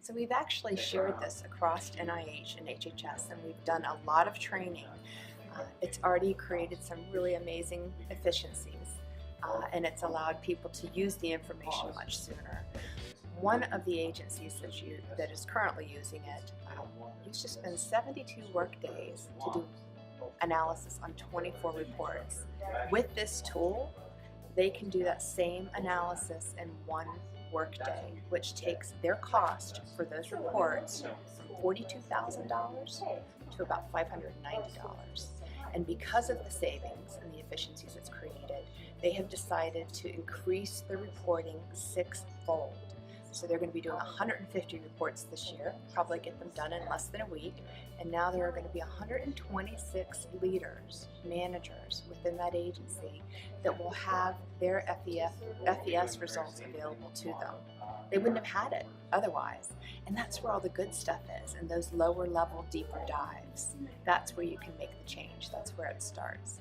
So we've actually shared this across NIH and HHS, and we've done a lot of training. It's already created some really amazing efficiencies, and it's allowed people to use the information much sooner. One of the agencies that is currently using it used to spend 72 work days to do analysis on 24 reports. With this tool, they can do that same analysis in one workday, which takes their cost for those reports from $42,000 to about $590. And because of the savings and the efficiencies it's created, they have decided to increase the reporting six-fold. So they're going to be doing 150 reports this year, probably get them done in less than a week, and now there are going to be 126 leaders, managers within that agency that will have their FEVS results available to them. They wouldn't have had it otherwise, and that's where all the good stuff is, and those lower level, deeper dives. That's where you can make the change. That's where it starts.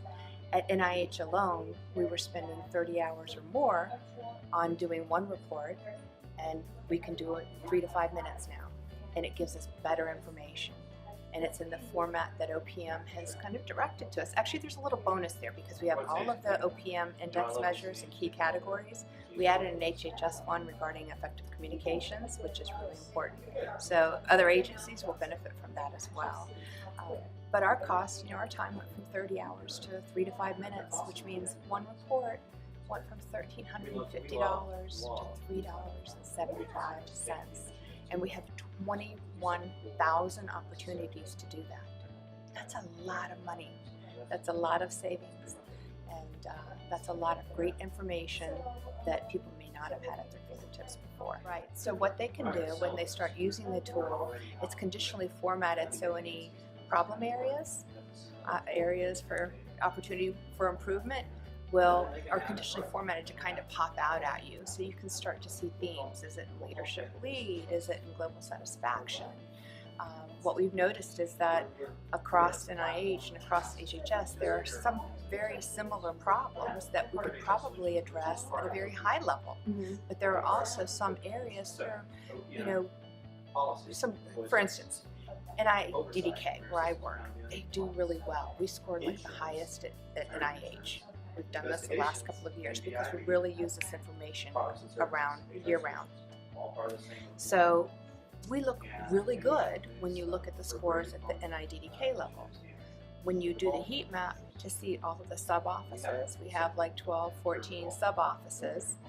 At NIH alone, we were spending 30 hours or more on doing one report, and we can do it 3 to 5 minutes now, and it gives us better information, and it's in the format that OPM has kind of directed to us. Actually, there's a little bonus there because we have all of the OPM index measures and key categories. We added an HHS one regarding effective communications, which is really important, so other agencies will benefit from that as well. But our cost, our time went from 30 hours to 3 to 5 minutes, which means one report went from $1,350 to $3.75, and we have 21,000 opportunities to do that. That's a lot of money. That's a lot of savings, and that's a lot of great information that people may not have had at their fingertips before. Right. So what they can do when they start using the tool, it's conditionally formatted, so any problem areas, areas for opportunity for improvement, are conditionally formatted to kind of pop out at you, so you can start to see themes. Is it in leadership lead? Is it in global satisfaction? What we've noticed is that across NIH and across HHS, there are some very similar problems that we could probably address at a very high level. But there are also some areas where, for instance, NIDDK, where I work, they do really well. We scored like the highest at NIH. We've done this the last couple of years because we really use this information year-round. So we look really good when you look at the scores at the NIDDK level. When you do the heat map to see all of the sub-offices, we have like 12, 14 sub-offices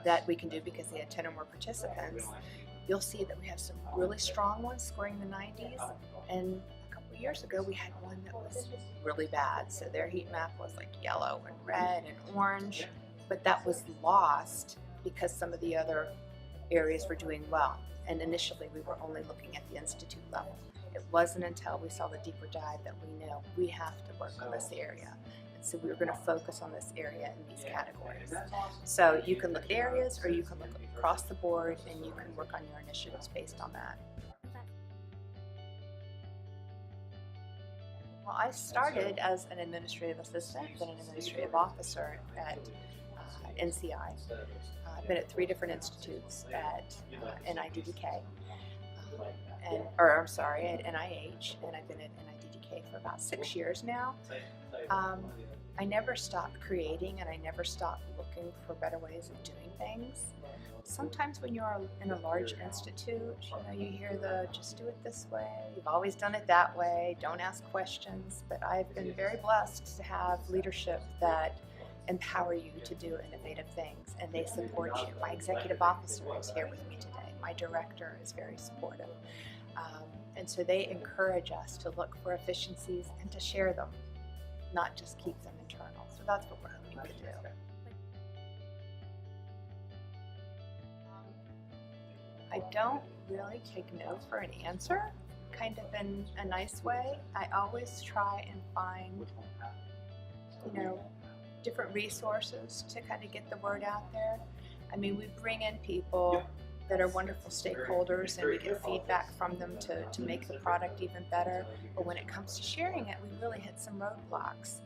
that we can do because they had 10 or more participants. You'll see that we have some really strong ones scoring the 90s, and years ago we had one that was really bad, so their heat map was like yellow and red and orange, but that was lost because some of the other areas were doing well, and initially we were only looking at the institute level. It wasn't until we saw the deeper dive that we knew we have to work on this area, and so we were going to focus on this area in these categories. So you can look at areas, or you can look across the board, and you can work on your initiatives based on that. Well, I started as an administrative assistant, then an administrative officer at NCI. I've been at 3 different institutes at NIDDK, at NIH, and I've been at NIDDK for about 6 years now. I never stopped creating, and I never stopped looking for better ways of doing things. Sometimes when you're in a large institute, you hear just do it this way, you've always done it that way, don't ask questions, but I've been very blessed to have leadership that empower you to do innovative things, and they support you. My executive officer is here with me today. My director is very supportive. And so they encourage us to look for efficiencies and to share them, not just keep them internal. So that's what we're hoping to do. I don't really take no for an answer, kind of in a nice way. I always try and find, different resources to kind of get the word out there. I mean, we bring in people that are wonderful stakeholders, and we get feedback from them to make the product even better. But when it comes to sharing it, we really hit some roadblocks.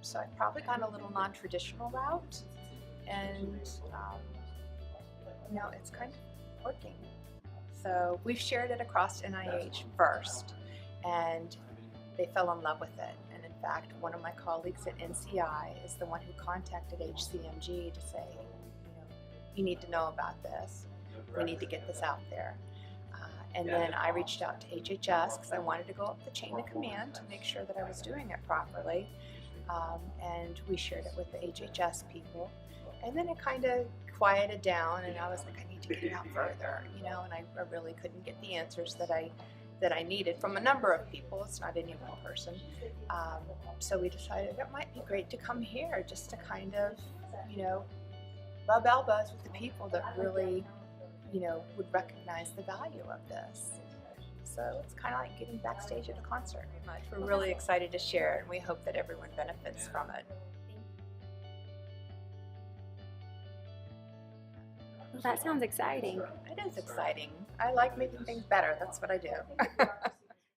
So I've probably gone a little non-traditional route, and it's kind of working. So we've shared it across NIH first, and they fell in love with it. And in fact, one of my colleagues at NCI is the one who contacted HCMG to say, you need to know about this. We need to get this out there. And then I reached out to HHS because I wanted to go up the chain of command to make sure that I was doing it properly. And we shared it with the HHS people. And then it kind of quieted down, and I was like, I need to get it out further, and I really couldn't get the answers that I needed from a number of people. It's not any one person. So we decided it might be great to come here just to kind of, rub elbows with the people that really, would recognize the value of this. So it's kind of like getting backstage at a concert. We're really excited to share it, and we hope that everyone benefits from it. Well, that sounds exciting. It is exciting. I like making things better. That's what I do.